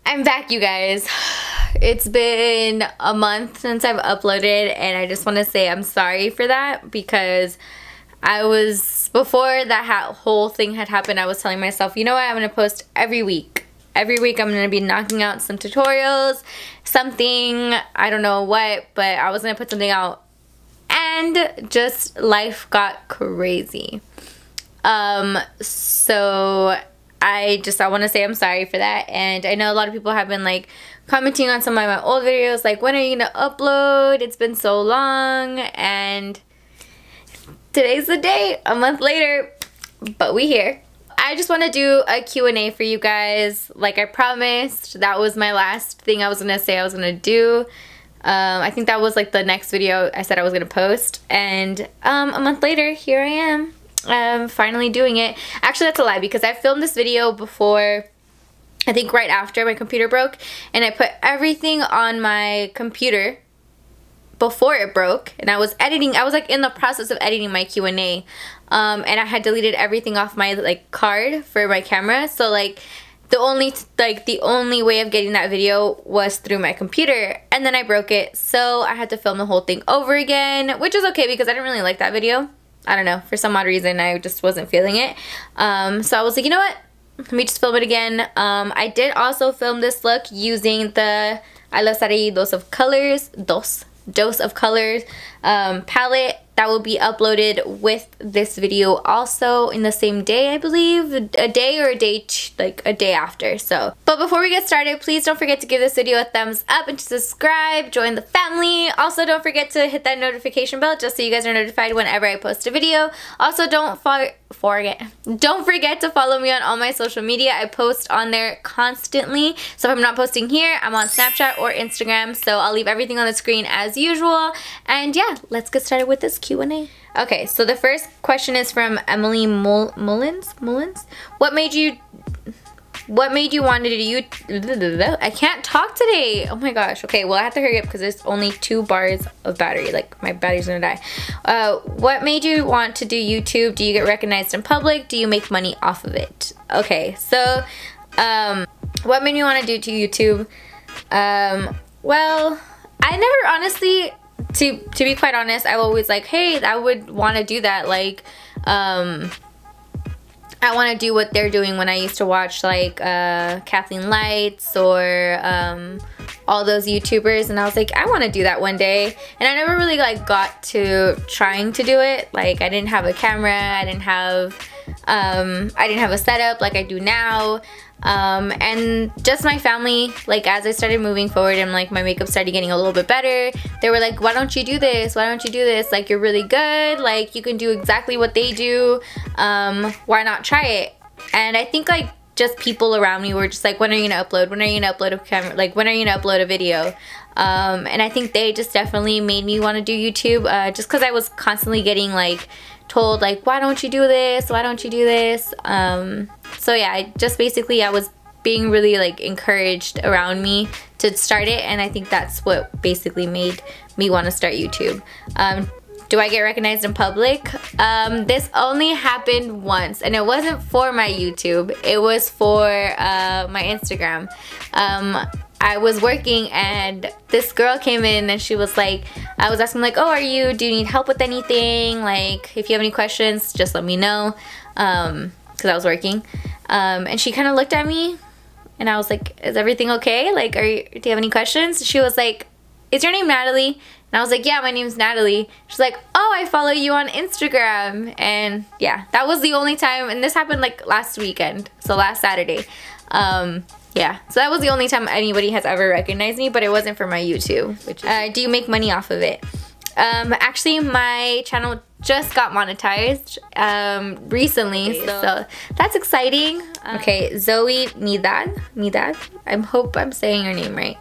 I'm back, you guys. It's been a month since I've uploaded, and I just want to say I'm sorry for that, because before that whole thing had happened, I was telling myself, you know what, I'm going to post every week. Every week I'm going to be knocking out some tutorials, something, I don't know what, but I was going to put something out, and just life got crazy. So I want to say I'm sorry for that. And I know a lot of people have been like commenting on some of my old videos, like, when are you gonna upload? It's been so long. And today's the day, a month later, but we here. I just want to do a Q&A for you guys, like I promised. That was my last thing I was gonna say I was gonna do. I think that was like the next video I said I was gonna post, and a month later, here I am. Finally doing it. Actually, that's a lie, because I filmed this video before, I think right after my computer broke, and I put everything on my computer before it broke, and I was editing. I was like in the process of editing my Q&A, and I had deleted everything off my like card for my camera, so like the only way of getting that video was through my computer, and then I broke it, so I had to film the whole thing over again, which is okay because I didn't really like that video. I don't know, for some odd reason I just wasn't feeling it. So I was like, you know what? Let me just film it again. I did also film this look using the I Love Sari Dose of Colors palette. That will be uploaded with this video also in the same day, I believe. A day or a day after. So, but before we get started, please don't forget to give this video a thumbs up and to subscribe, join the family. Also, don't forget to hit that notification bell just so you guys are notified whenever I post a video. Also, don't forget to follow me on all my social media. I post on there constantly. So if I'm not posting here, I'm on Snapchat or Instagram. So I'll leave everything on the screen as usual. And yeah, let's get started with this Q&A. Okay, so the first question is from Emily Mullins. What made you want to do I can't talk today. Oh my gosh. Okay, well I have to hurry up because there's only 2 bars of battery. Like, my battery's gonna die. What made you want to do YouTube? Do you get recognized in public? Do you make money off of it? Okay, so what made me want to do YouTube? Well, I never honestly, to be quite honest, I was always like, hey, I would want to do that. Like, I want to do what they're doing when I used to watch like Kathleen Lights or all those YouTubers, and I was like, I want to do that one day. And I never really like got to trying to do it. Like, I didn't have a camera, I didn't have a setup like I do now. And just my family, like, as I started moving forward and like my makeup started getting a little bit better, they were like, why don't you do this? Why don't you do this? Like, you're really good. Like, you can do exactly what they do. Why not try it? And I think like just people around me were just like, when are you gonna upload? When are you gonna upload a camera? Like, when are you gonna upload a video? And I think they just definitely made me want to do YouTube, just because I was constantly getting like told like, why don't you do this? Why don't you do this? So yeah, I was being really like encouraged around me to start it, and I think that's what basically made me want to start YouTube. Do I get recognized in public? This only happened once, and it wasn't for my YouTube. It was for my Instagram. I was working and this girl came in and she was like, I was asking like, oh, do you need help with anything? Like, if you have any questions, just let me know. Because I was working. And she kind of looked at me and I was like, is everything okay? Like, do you have any questions? She was like, is your name Natalie? And I was like, yeah, my name's Natalie. She's like, oh, I follow you on Instagram. And yeah, that was the only time, and this happened like last weekend, so last Saturday. Yeah, so that was the only time anybody has ever recognized me, but it wasn't for my YouTube. Do you make money off of it? Actually, my channel just got monetized recently, so that's exciting. Okay, Zoe Nidad. I hope I'm saying your name right.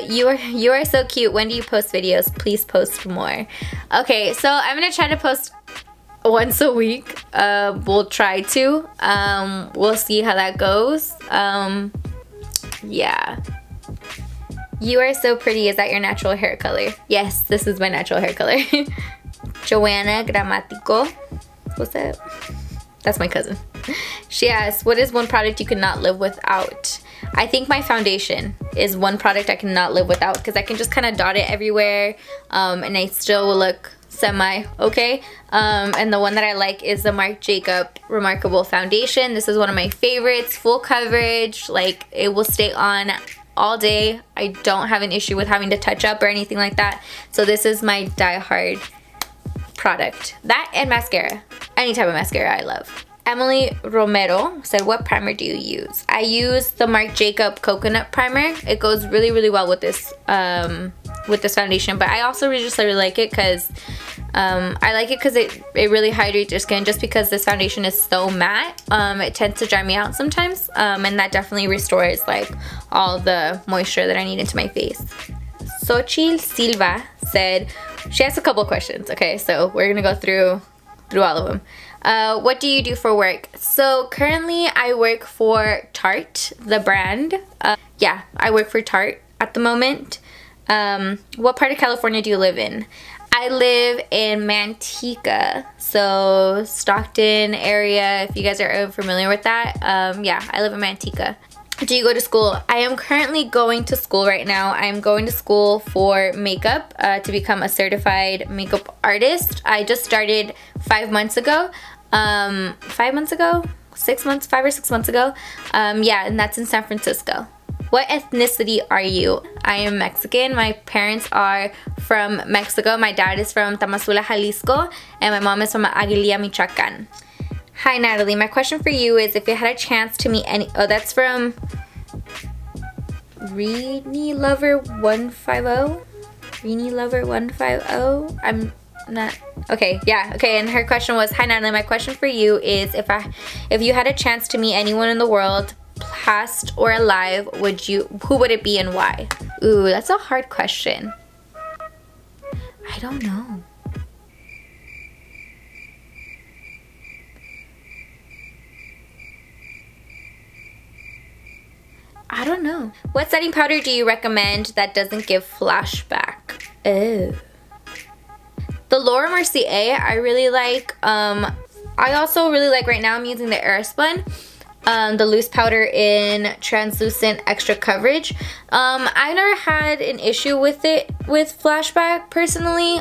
You are so cute. When do you post videos? Please post more. Okay, so I'm gonna try to post once a week. We'll try to. We'll see how that goes. Yeah. You are so pretty. Is that your natural hair color? Yes, this is my natural hair color. Joanna Grammatico. What's that? That's my cousin. She asks, what is one product you cannot live without? I think my foundation is one product I cannot live without because I can just kind of dot it everywhere and I still will look semi-okay. And the one that I like is the Marc Jacob Remarkable Foundation. This is one of my favorites. Full coverage, like it will stay on all day. I don't have an issue with having to touch up or anything like that. So this is my die-hard product. That and mascara. Any type of mascara I love. Emily Romero said, what primer do you use? I use the Marc Jacob Coconut Primer. It goes really, really well with this foundation. But I also really like it because I like it because it really hydrates your skin. Just because this foundation is so matte, it tends to dry me out sometimes. And that definitely restores like all the moisture that I need into my face. Xochitl Silva said, she asked a couple questions. Okay, so we're gonna go through all of them. What do you do for work? So currently I work for Tarte, the brand. Yeah, I work for Tarte at the moment. What part of California do you live in? I live in Manteca, so Stockton area, if you guys are familiar with that. Yeah, I live in Manteca. Do you go to school? I am currently going to school right now. I am going to school for makeup to become a certified makeup artist. I just started 5 months ago. 5 months ago? 6 months? 5 or 6 months ago. Yeah, and that's in San Francisco. What ethnicity are you? I am Mexican. My parents are from Mexico. My dad is from Tamazula, Jalisco, and my mom is from Aguililla, Michoacan. Hi Natalie, my question for you is if you had a chance to meet any, oh that's from Reenie Lover 150? Reenie Lover 150? I'm not, okay, yeah, okay, and her question was, hi Natalie, my question for you is if you had a chance to meet anyone in the world, past or alive, who would it be and why? Ooh, that's a hard question. I don't know. I don't know. What setting powder do you recommend that doesn't give flashback? Oh. The Laura Mercier I really like. I also really like, right now I'm using the Airspun. The loose powder in translucent extra coverage. I've never had an issue with it with flashback personally.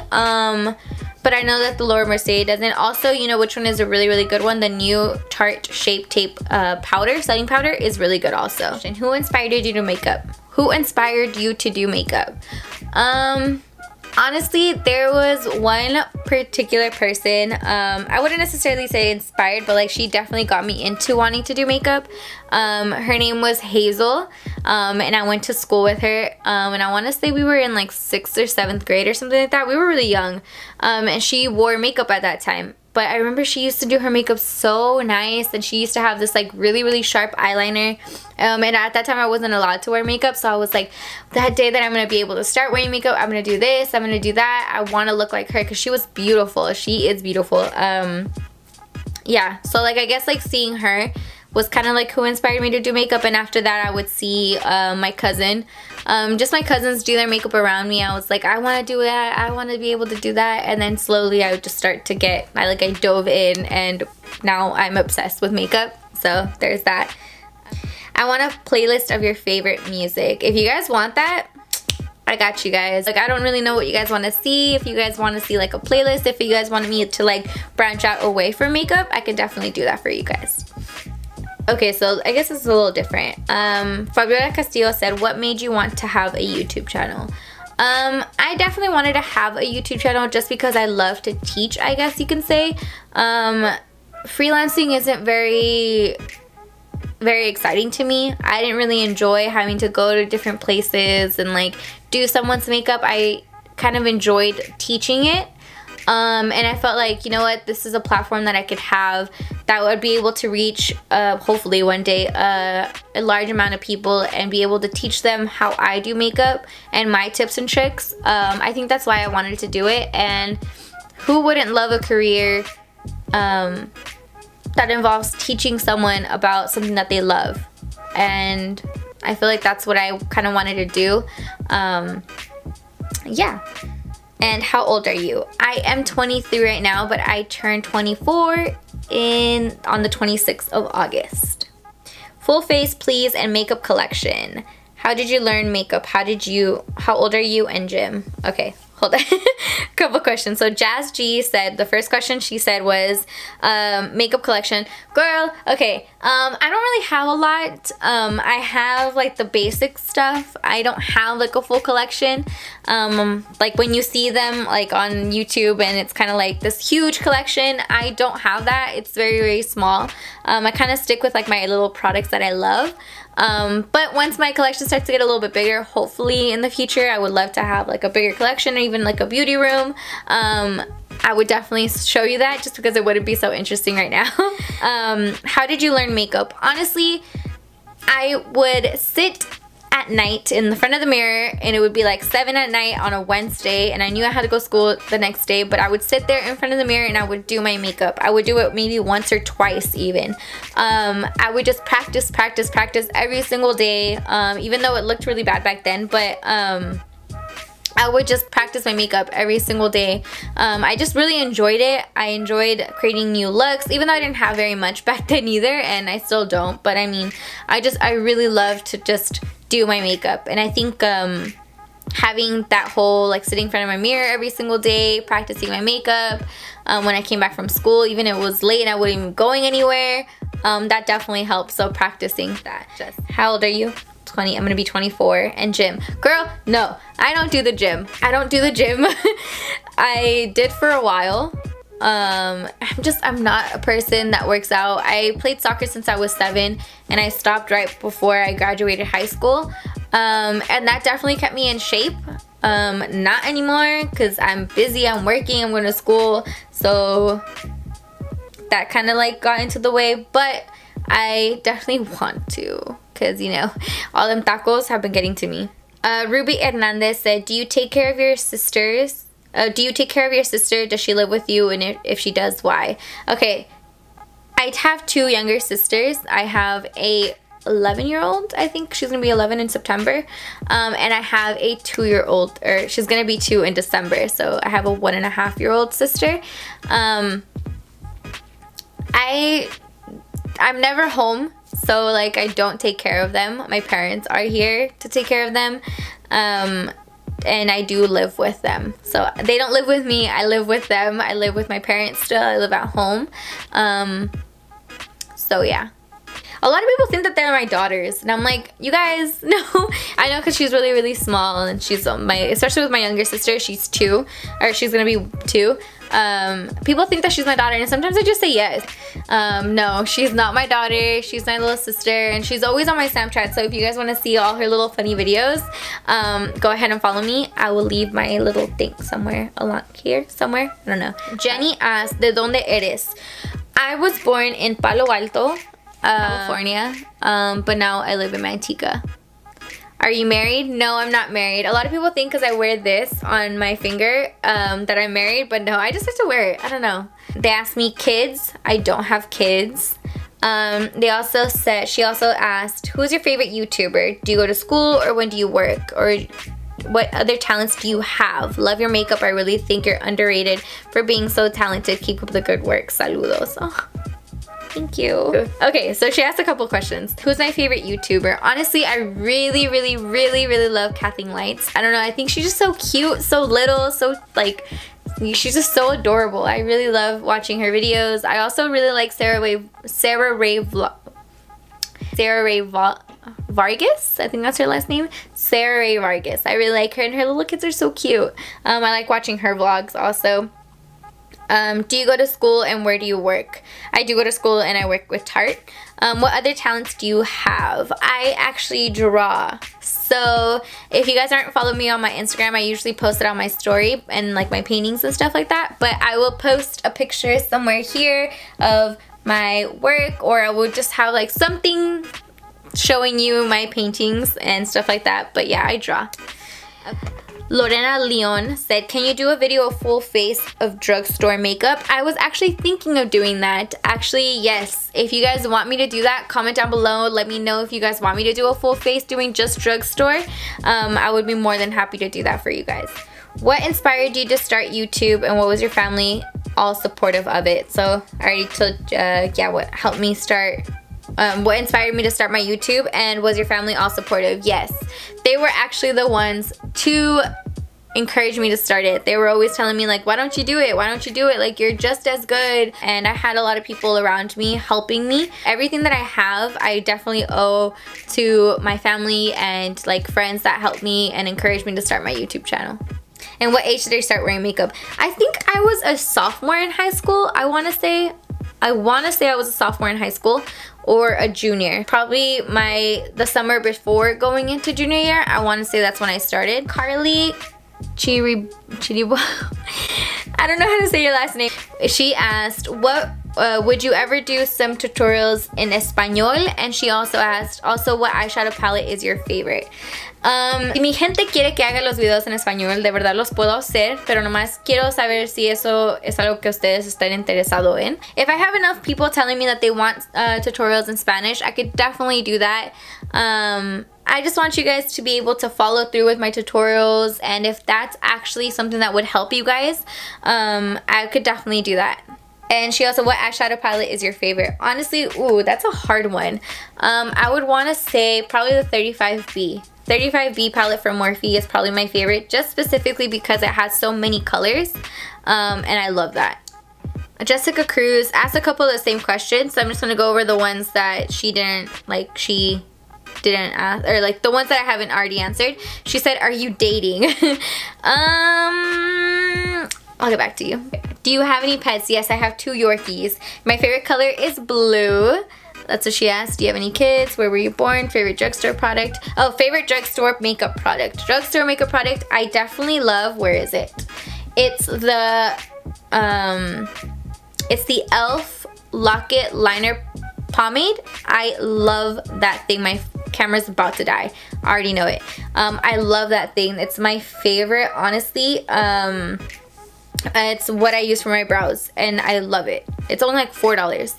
But I know that the Laura Mercier doesn't. Also, you know which one is a really, really good one? The new Tarte Shape Tape powder, setting powder, is really good also. And who inspired you to do makeup? Who inspired you to do makeup? Honestly, there was one particular person, I wouldn't necessarily say inspired, but like she definitely got me into wanting to do makeup. Her name was Hazel, and I went to school with her, and I want to say we were in like 6th or 7th grade or something like that. We were really young, and she wore makeup at that time. But I remember she used to do her makeup so nice, and she used to have this like really, really sharp eyeliner. And at that time I wasn't allowed to wear makeup, so I was like, that day that I'm going to be able to start wearing makeup, I'm going to do this, I'm going to do that. I want to look like her because she was beautiful. She is beautiful. Yeah, so like I guess like seeing her was kind of like who inspired me to do makeup. And after that I would see my cousin. Just my cousins do their makeup around me. I was like, I want to do that, I want to be able to do that. And then slowly I would just start to get, I dove in, and now I'm obsessed with makeup. So there's that. I want a playlist of your favorite music. If you guys want that, I got you guys. Like, I don't really know what you guys want to see. If you guys want to see like a playlist, if you guys want me to like branch out away from makeup, I can definitely do that for you guys. Okay, so I guess it's a little different. Fabiola Castillo said, what made you want to have a YouTube channel? I definitely wanted to have a YouTube channel just because I love to teach, I guess you can say. Freelancing isn't very exciting to me. I didn't really enjoy having to go to different places and like do someone's makeup. I kind of enjoyed teaching it. And I felt like, you know what, this is a platform that I could have that would be able to reach, hopefully one day, a large amount of people and be able to teach them how I do makeup and my tips and tricks. I think that's why I wanted to do it. And who wouldn't love a career that involves teaching someone about something that they love? And I feel like that's what I kind of wanted to do. Yeah. And how old are you? I am 23 right now, but I turned 24 on the 26th of August. Full face, please, and makeup collection. How did you learn makeup? How old are you and Jim? Okay, hold on. A couple questions. So Jazz G said, the first question she said was makeup collection. Girl, okay, I don't really have a lot. I have like the basic stuff. I don't have like a full collection. Like when you see them like on YouTube and it's kind of like this huge collection, I don't have that. It's very, very small. I kind of stick with like my little products that I love. But once my collection starts to get a little bit bigger, hopefully in the future, I would love to have like a bigger collection or even like a beauty room. I would definitely show you that just because it wouldn't be so interesting right now. How did you learn makeup? Honestly, I would sit at night in the front of the mirror and it would be like 7 at night on a Wednesday, and I knew I had to go to school the next day, but I would sit there in front of the mirror and I would do my makeup. I would do it maybe once or twice even. I would just practice every single day, even though it looked really bad back then, but I would just practice my makeup every single day. I just really enjoyed it. I enjoyed creating new looks, even though I didn't have very much back then either, and I still don't, but I mean, I really love to just do my makeup. And I think having that whole like sitting in front of my mirror every single day, practicing my makeup, when I came back from school, even if it was late and I wasn't even going anywhere, that definitely helps. So practicing that. How old are you? 20. I'm gonna be 24. And gym. Girl, no, I don't do the gym. I don't do the gym. I did for a while. I'm not a person that works out. I played soccer since I was 7 and I stopped right before I graduated high school. And that definitely kept me in shape. Not anymore because I'm busy, I'm working, I'm going to school. So that kind of like got into the way, but I definitely want to because, you know, all them tacos have been getting to me. Ruby Hernandez said, do you take care of your sisters? Do you take care of your sister? Does she live with you? And if she does, why? Okay, I have 2 younger sisters. I have a 11-year-old. I think she's gonna be 11 in September. And I have a 2-year-old, or she's gonna be 2 in December. So I have a 1.5-year-old sister. I'm never home, so like I don't take care of them. My parents are here to take care of them. And I do live with them. So they don't live with me, I live with them. I live with my parents still, I live at home. So yeah. A lot of people think that they're my daughters, and I'm like, you guys, no. I know because she's really, really small, and she's especially with my younger sister, she's 2, or she's gonna be 2. People think that she's my daughter, and sometimes I just say yes. No, she's not my daughter. She's my little sister, and she's always on my Snapchat. So if you guys want to see all her little funny videos, go ahead and follow me. I will leave my little thing somewhere along here, somewhere. I don't know. Jenny asked, ¿De dónde eres? I was born in Palo Alto, California, but now I live in Manteca. Are you married? No, I'm not married. A lot of people think because I wear this on my finger that I'm married, but no, I just have to wear it. I don't know. They asked me kids. I don't have kids. They also said, she also asked, who's your favorite YouTuber? Do you go to school or when do you work? Or what other talents do you have? Love your makeup. I really think you're underrated for being so talented. Keep up the good work. Saludos. Oh. Thank you. Okay, so she asked a couple questions. Who's my favorite YouTuber? Honestly, I really, really, really, really love Kathleen Lights. I don't know, I think she's just so cute, so little, so like, she's just so adorable. I really love watching her videos. I also really like Sarah Ray Vargas, I think that's her last name. Sarah Ray Vargas. I really like her, and her little kids are so cute. I like watching her vlogs also. Do you go to school and where do you work? I do go to school and I work with Tarte. What other talents do you have? I actually draw. So if you guys aren't following me on my Instagram, I usually post it on my story and like my paintings and stuff like that. But I will post a picture somewhere here of my work, or I will just have like something showing you my paintings and stuff like that. But yeah, I draw. Okay. Lorena Leon said, can you do a video of full face of drugstore makeup? I was actually thinking of doing that. Actually, yes. If you guys want me to do that, comment down below. Let me know if you guys want me to do a full face doing just drugstore. I would be more than happy to do that for you guys. What inspired you to start YouTube, and what was your family all supportive of it. So I already told, yeah, what helped me start, what inspired me to start my YouTube. And was your family all supportive? Yes, they were actually the ones to encourage me to start it. They were always telling me like, why don't you do it? Why don't you do it? Like, you're just as good. And I had a lot of people around me helping me. Everything that I have, I definitely owe to my family and like friends that helped me and encouraged me to start my YouTube channel. And what age did I start wearing makeup? I think I was a sophomore in high school. I want to say I was a sophomore in high school or a junior. Probably the summer before going into junior year. I want to say that's when I started. Carly Chiribo, I don't know how to say your last name. She asked, what would you ever do some tutorials in Español? And she also asked, what eyeshadow palette is your favorite? Si mi gente quiere que haga los videos en español, de verdad los puedo hacer, pero nomás quiero saber si eso es algo que ustedes están interesado en. If I have enough people telling me that they want tutorials in Spanish, I could definitely do that. I just want you guys to be able to follow through with my tutorials, and if that's actually something that would help you guys, I could definitely do that. And she also, what eyeshadow palette is your favorite? Honestly, ooh, that's a hard one. I would want to say probably the 35B. 35B palette from Morphe is probably my favorite, just specifically because it has so many colors, and I love that. Jessica Cruz asked a couple of the same questions, so I'm just going to go over the ones that she didn't ask, or like the ones that I haven't already answered. She said, are you dating? I'll get back to you. Do you have any pets? Yes, I have 2 Yorkies. My favorite color is blue. That's what she asked. Do you have any kids? Where were you born? Favorite drugstore product? Oh, favorite drugstore makeup product. Drugstore makeup product I definitely love. Where is it? It's the e.l.f. Lock-It Liner Pomade. I love that thing. My camera's about to die. I already know it. I love that thing. It's my favorite, honestly. It's what I use for my brows, and I love it. It's only like $4.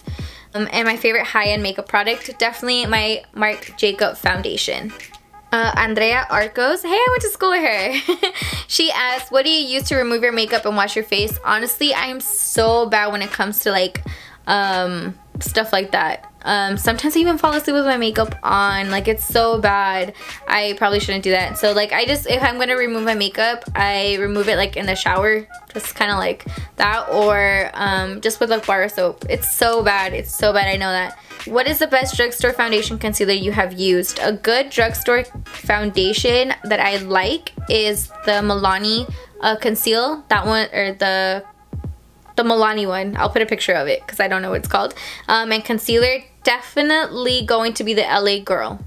And my favorite high-end makeup product, definitely my Marc Jacob foundation. Andrea Arcos, hey, I went to school with her. She asked, what do you use to remove your makeup and wash your face? Honestly, I am so bad when it comes to like stuff like that. Sometimes I even fall asleep with my makeup on. Like, it's so bad. I probably shouldn't do that. So like, if I'm gonna remove my makeup, I remove it like in the shower, just kind of like that, or just with like bar soap. It's so bad. It's so bad. I know that. What is the best drugstore foundation concealer you have used? A good drugstore foundation that I like is the Milani Conceal. That one, or the Milani one. I'll put a picture of it because I don't know what it's called. And concealer, definitely going to be the LA Girl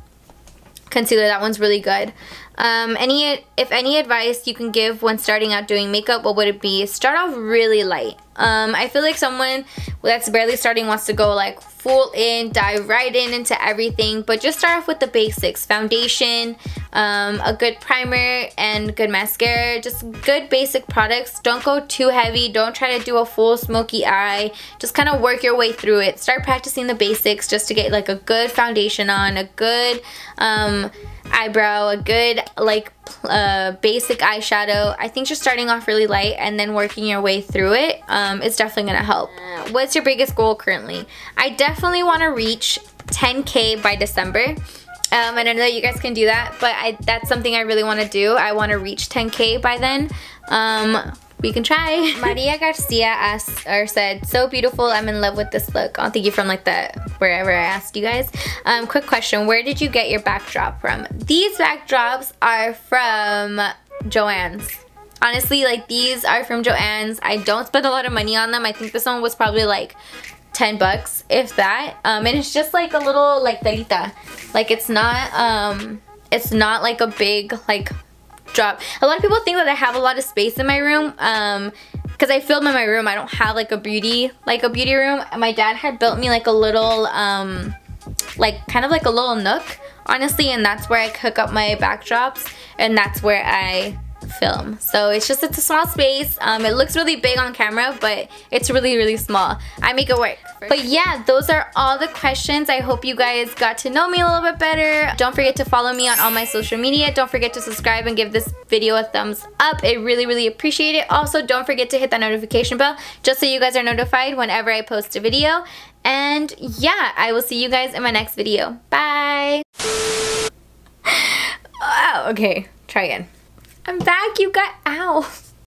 concealer. That one's really good. If any advice you can give when starting out doing makeup, what would it be? Start off really light. I feel like someone that's barely starting wants to go like full in, dive right into everything, but just start off with the basics. Foundation, a good primer, and good mascara. Just good basic products. Don't go too heavy. Don't try to do a full smoky eye. Just kind of work your way through it. Start practicing the basics just to get like a good foundation on, a good eyebrow, a good like basic eyeshadow. I think just starting off really light and then working your way through it is definitely gonna help. What's your biggest goal currently? I definitely want to reach 10K by December. And I know that you guys can do that, but that's something I really want to do. I want to reach 10K by then. We can try. Maria Garcia asked, or said, so beautiful, I'm in love with this look. I'll thank you from like wherever I asked you guys. Quick question, where did you get your backdrop from? These backdrops are from Joann's. Honestly, like, these are from Joann's. I don't spend a lot of money on them. I think this one was probably like 10 bucks, if that. And it's just like a little like telita. Like, it's not like a big like drop. A lot of people think that I have a lot of space in my room because I film in my room. I don't have like a beauty room. My dad had built me like a little like kind of like a little nook, honestly, and that's where I hook up my backdrops, and that's where I film. So it's a small space. It looks really big on camera, but it's really, really small. I make it work. But yeah, those are all the questions. I hope you guys got to know me a little bit better. Don't forget to follow me on all my social media. Don't forget to subscribe and give this video a thumbs up. I really, really appreciate it. Also, don't forget to hit that notification bell just so you guys are notified whenever I post a video. And yeah, I will see you guys in my next video. Bye! Oh, okay, try again. I'm back, you guys. Ow.